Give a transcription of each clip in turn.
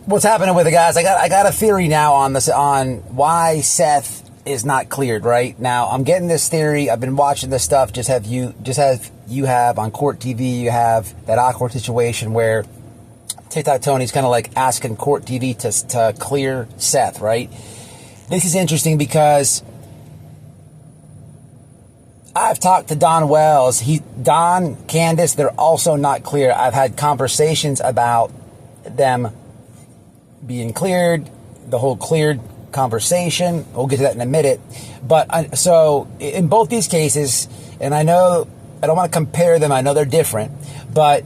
What's happening with it, guys? I got a theory now on this, on why Seth is not cleared right now. I'm getting this theory. I've been watching this stuff. Just have you have on Court TV. You have that awkward situation where TikTok Tony's kind of like asking Court TV to clear Seth. Right. This is interesting because I've talked to Don Wells. Don, Candace, they're also not clear. I've had conversations about them being cleared, the whole cleared conversation. We'll get to that in a minute. But so in both these cases, and I know I don't want to compare them. I know they're different, but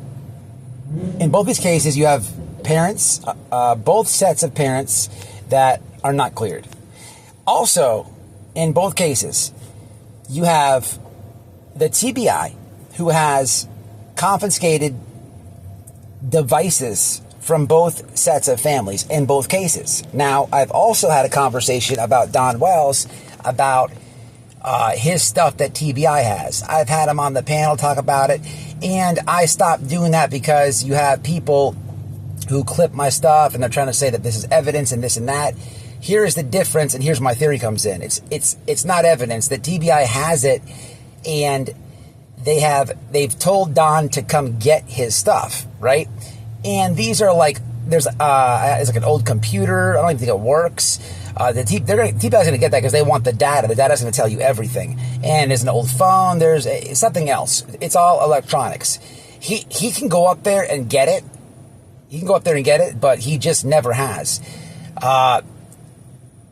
in both these cases, you have parents, both sets of parents that are not cleared. Also, in both cases, you have the TBI who has confiscated devices from both sets of families in both cases. Now, I've also had a conversation about Don Wells about his stuff that TBI has. I've had him on the panel talk about it, and I stopped doing that because you have people who clip my stuff and they're trying to say that this is evidence and this and that. Here is the difference, and here's my theory comes in. It's not evidence. The TBI has it, and they've told Don to come get his stuff, right? And these are like, it's like an old computer. I don't even think it works. TBI's going to get that because they want the data. The data's going to tell you everything. And there's an old phone. There's something else. It's all electronics. He can go up there and get it. He can go up there and get it, but he just never has.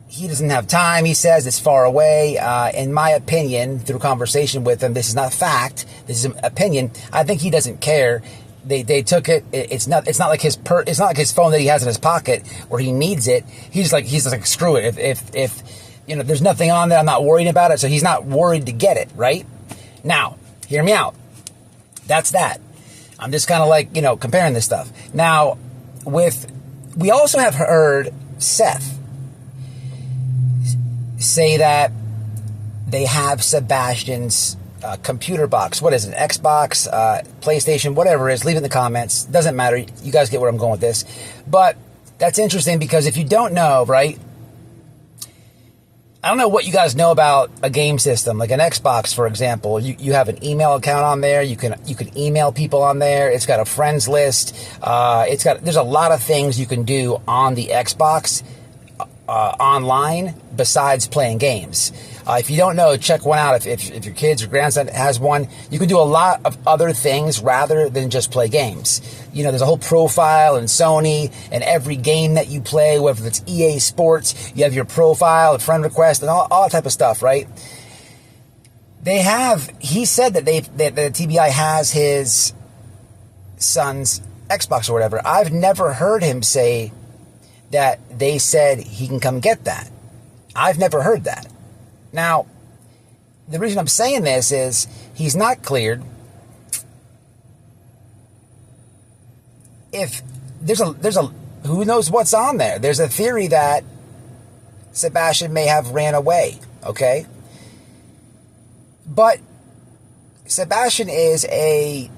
He doesn't have time, he says. It's far away. In my opinion, through conversation with him, this is not fact. This is an opinion. I think he doesn't care. They took it. It's not like his phone that he has in his pocket where he needs it. He's like screw it. If there's nothing on there, I'm not worried about it. So he's not worried to get it, right? Now, hear me out. That's that. I'm just kind of like, comparing this stuff. Now, we also have heard Seth say that they have Sebastian's computer box. What is it? Xbox, PlayStation, whatever it is. Leave it in the comments. Doesn't matter. You guys get where I'm going with this. But that's interesting because if you don't know, right? I don't know what you guys know about a game system like an Xbox, for example. You have an email account on there. You can email people on there. It's got a friends list. There's a lot of things you can do on the Xbox online besides playing games. If you don't know, check one out. If your kids or grandson has one, you can do a lot of other things rather than just play games. There's a whole profile in Sony, and every game that you play, whether it's EA Sports, you have your profile, a friend request, and all that type of stuff, right? He said that the TBI has his son's Xbox or whatever. I've never heard him say that they said he can come get that. I've never heard that. Now, the reason I'm saying this is he's not cleared. If there's a who knows what's on there. There's a theory that Sebastian may have ran away, okay? But Sebastian is a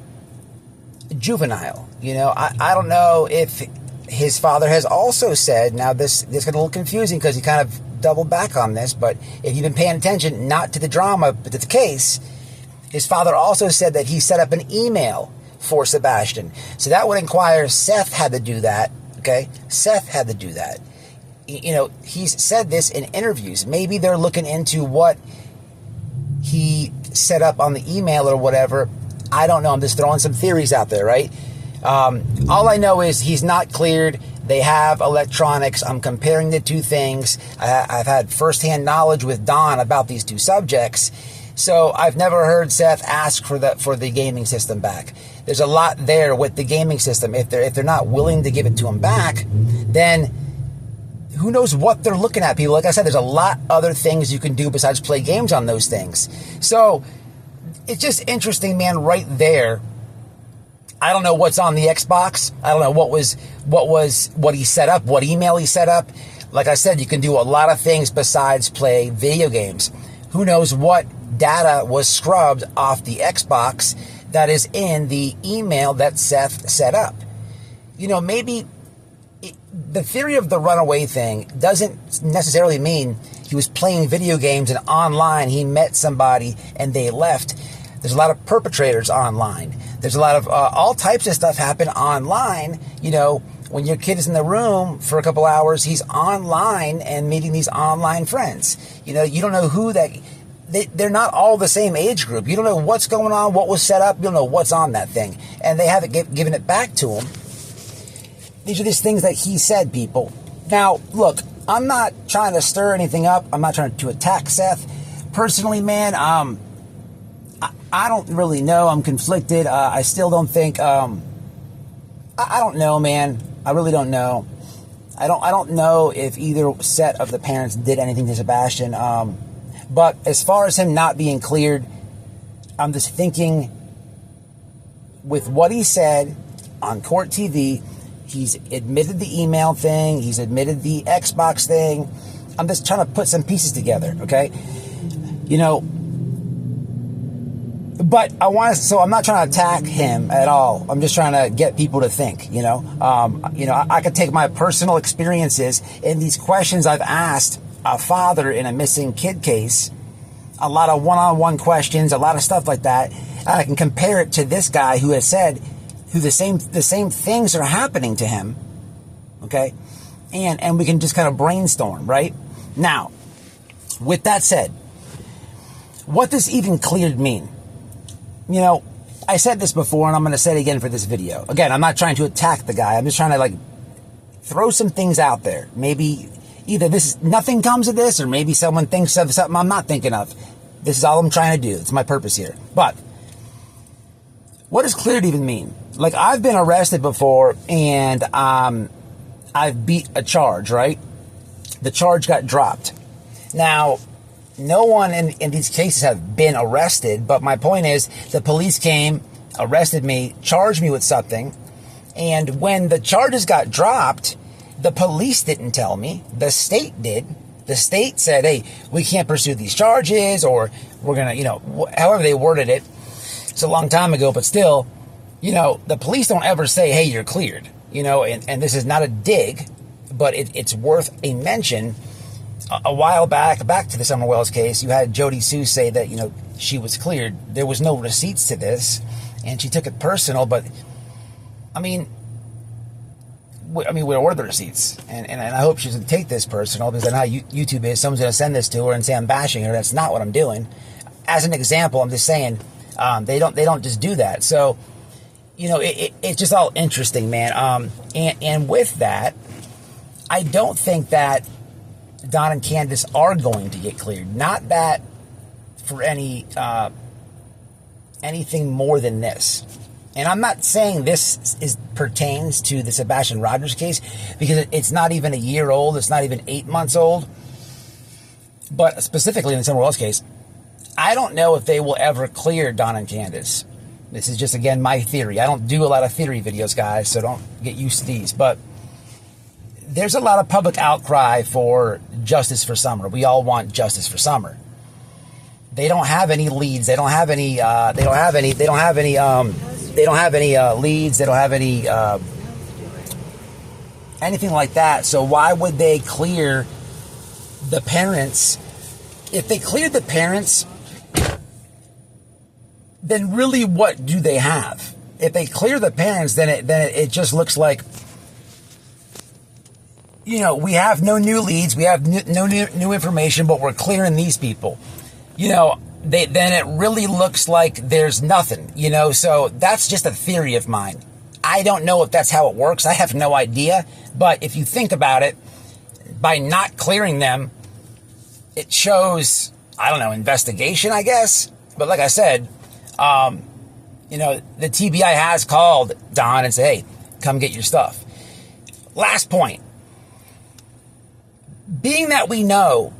juvenile, I don't know if his father has also said, now this got a little confusing because he kind of doubled back on this, but if you've been paying attention, not to the drama, but to the case, his father also said that he set up an email for Sebastian. So that would inquire, Seth had to do that, okay? Seth had to do that. He's said this in interviews. Maybe they're looking into what he set up on the email or whatever. I don't know. I'm just throwing some theories out there, right? All I know is he's not cleared. They have electronics. I'm comparing the two things. I've had firsthand knowledge with Don about these two subjects. So I've never heard Seth ask for the gaming system back. There's a lot there with the gaming system. If they're not willing to give it to him back, then who knows what they're looking at, people. Like I said, there's a lot other things you can do besides play games on those things. So it's just interesting, man, right there. I don't know what's on the Xbox. I don't know what he set up, what email he set up. Like I said, you can do a lot of things besides play video games. Who knows what data was scrubbed off the Xbox that is in the email that Seth set up. Maybe the theory of the runaway thing doesn't necessarily mean he was playing video games and online he met somebody and they left. There's a lot of perpetrators online. There's a lot of all types of stuff happen online. When your kid is in the room for a couple hours, he's online and meeting these online friends. You don't know who that... They're not all the same age group. You don't know what's going on, what was set up. You don't know what's on that thing. And they haven't given it back to him. These are just things that he said, people. Now, look, I'm not trying to stir anything up. I'm not trying to attack Seth. Personally, man, I don't really know. I'm conflicted. I still don't think... I don't know, man. I really don't know. I don't know if either set of the parents did anything to Sebastian. But as far as him not being cleared, I'm just thinking with what he said on court TV, he's admitted the email thing, he's admitted the Xbox thing. I'm just trying to put some pieces together, okay? But I'm not trying to attack him at all. I'm just trying to get people to think, I could take my personal experiences in these questions I've asked a father in a missing kid case, a lot of one-on-one questions, a lot of stuff like that. And I can compare it to this guy who has said the same things are happening to him. Okay. And we can just kind of brainstorm, right? Now, with that said, what does even cleared mean? I said this before and I'm going to say it again for this video. Again, I'm not trying to attack the guy. I'm just trying to throw some things out there. Maybe either nothing comes of this, or maybe someone thinks of something I'm not thinking of. This is all I'm trying to do. It's my purpose here. But what does cleared even mean? I've been arrested before, and I've beat a charge, right? The charge got dropped. Now, no one in these cases have been arrested, but my point is the police came, arrested me, charged me with something, and when the charges got dropped, the police didn't tell me. The state did. The state said, hey, we can't pursue these charges, or we're going to, however they worded it. It's a long time ago, but still, the police don't ever say, hey, you're cleared. And this is not a dig, but it's worth a mention. A while back to the Summer Wells case, you had Jody Sue say that, she was cleared. There was no receipts to this, and she took it personal, but, where were the receipts? And I hope she doesn't take this personal, because I know how YouTube is. Someone's going to send this to her and say I'm bashing her. That's not what I'm doing. As an example, I'm just saying they don't just do that. So, it's just all interesting, man. And with that, I don't think that Don and Candace are going to get cleared. Not that for anything more than this. And I'm not saying this pertains to the Sebastian Rogers case, because it's not even a year old. It's not even 8 months old. But specifically in the Summer Wells case, I don't know if they will ever clear Don and Candace. This is just, again, my theory. I don't do a lot of theory videos, guys, so don't get used to these. But there's a lot of public outcry for justice for Summer. We all want justice for Summer. They don't have any leads. They don't have any leads. They don't have any anything like that. So why would they clear the parents? If they cleared the parents, then really what do they have? If they clear the parents, then it just looks like, we have no new leads, we have no new information, but we're clearing these people. Then it really looks like there's nothing, so that's just a theory of mine. I don't know if that's how it works. I have no idea. But if you think about it, by not clearing them, it shows, investigation, I guess. But like I said, the TBI has called Don and said, hey, come get your stuff. Last point. Being that we know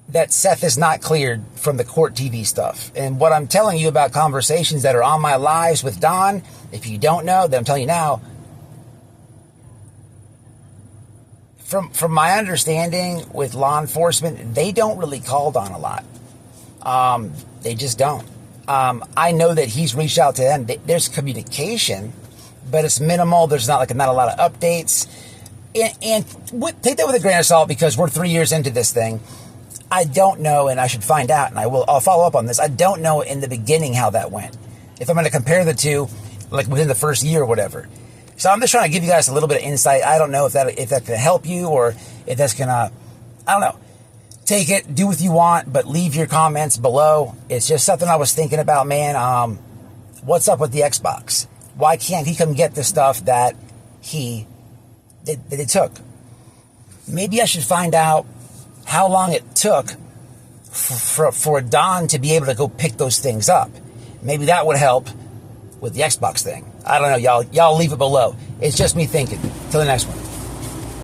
that Seth is not cleared from the court TV stuff, and what I'm telling you about conversations that are on my lives with Don, if you don't know, then I'm telling you now, from my understanding with law enforcement, they don't really call Don a lot. They just don't. I know that he's reached out to them. There's communication, but it's minimal. There's not a lot of updates. and take that with a grain of salt because we're 3 years into this thing. I don't know, and I should find out, and I'll follow up on this. I don't know in the beginning how that went. If I'm going to compare the two, like within the first year or whatever. So I'm just trying to give you guys a little bit of insight. I don't know if that can help you or if that's going to, I don't know. Take it, do what you want, but leave your comments below. It's just something I was thinking about, man. What's up with the Xbox? Why can't he come get the stuff that he took? Maybe I should find out how long it took for Don to be able to go pick those things up. Maybe that would help with the Xbox thing. I don't know, y'all. Y'all leave it below. It's just me thinking. Till the next one.